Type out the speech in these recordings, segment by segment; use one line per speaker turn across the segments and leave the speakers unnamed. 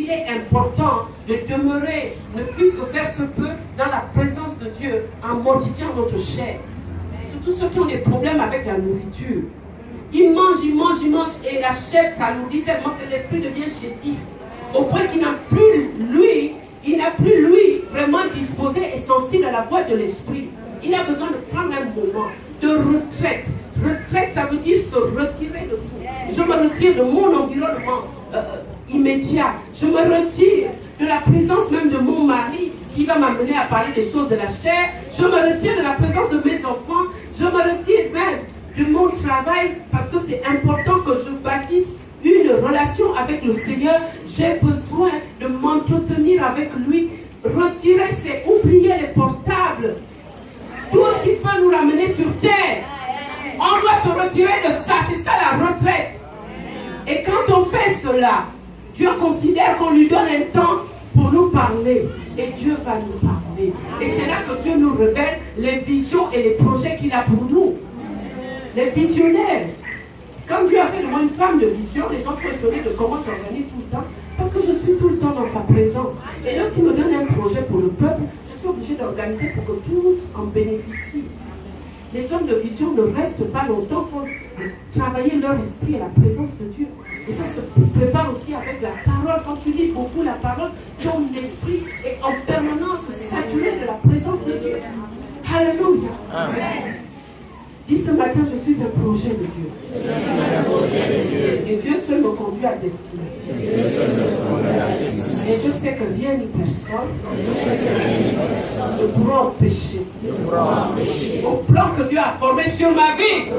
il est important de demeurer, ne plus que faire ce peu dans la présence de Dieu en mortifiant notre chair. Surtout ceux qui ont des problèmes avec la nourriture. Ils mangent et la chair s'alourdit tellement que l'esprit devient chétif. Au point qu'il n'a plus lui vraiment disposé et sensible à la voix de l'esprit. Il a besoin de prendre un moment de retraite. Retraite, ça veut dire se retirer de tout. Je me retire de mon environnement immédiat. Je me retire de la présence même de mon mari qui va m'amener à parler des choses de la chair. Je me retire de la présence de mes enfants. Je me retire même de mon travail parce que c'est important que je bâtisse une relation avec le Seigneur. J'ai besoin de m'entretenir avec lui. Retirer, c'est oublier les portables. Tout ce qui peut nous ramener sur terre. On doit se retirer de ça. C'est ça la retraite. Et quand on fait cela, Dieu considère qu'on lui donne un temps pour nous parler. Et Dieu va nous parler. Et c'est là que Dieu nous révèle les visions et les projets qu'il a pour nous. Les visionnaires. Quand Dieu a fait de moi une femme de vision, les gens sont étonnés de comment j'organise tout le temps. Parce que je suis tout le temps dans sa présence. Et là, tu me donnes un projet pour le peuple, je suis obligée d'organiser pour que tous en bénéficient. Les hommes de vision ne restent pas longtemps sans travailler leur esprit à la présence de Dieu. Et ça se prépare aussi avec la parole. Quand tu lis beaucoup la parole, ton esprit est en permanence saturé de la présence de Dieu. Alléluia. Amen. Dis ce matin, je suis un projet de Dieu. Et Dieu seul me conduit à destination. Et je sais que rien ni personne ne pourra empêcher au plan que Dieu a formé sur ma vie.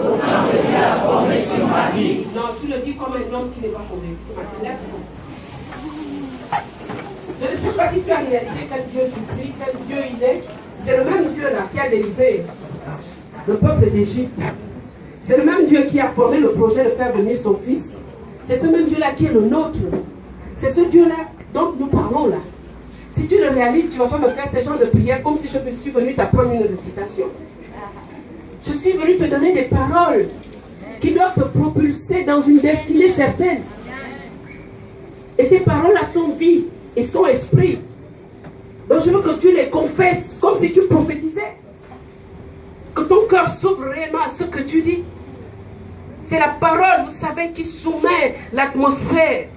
Non, tu le dis comme un homme qui n'est pas convaincu. Je ne sais pas si tu as réalisé quel Dieu tu pries, quel Dieu il est. C'est le même Dieu là qui a délivré le peuple d'Égypte. C'est le même Dieu qui a formé le projet de faire venir son fils. C'est ce même Dieu-là qui est le nôtre. C'est ce Dieu-là dont nous parlons là. Si tu le réalises, tu ne vas pas me faire ce genre de prière comme si je suis venu t'apprendre une récitation. Je suis venu te donner des paroles qui doivent te propulser dans une destinée certaine. Et ces paroles-là sont vie et sont esprit. Donc je veux que tu les confesses comme si tu prophétisais. Que ton cœur s'ouvre réellement à ce que tu dis. C'est la parole, vous savez, qui soumet l'atmosphère.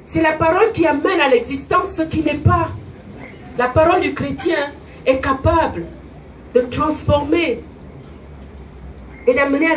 C'est la parole qui amène à l'existence ce qui n'est pas. La parole du chrétien est capable de transformer et d'amener à l'existence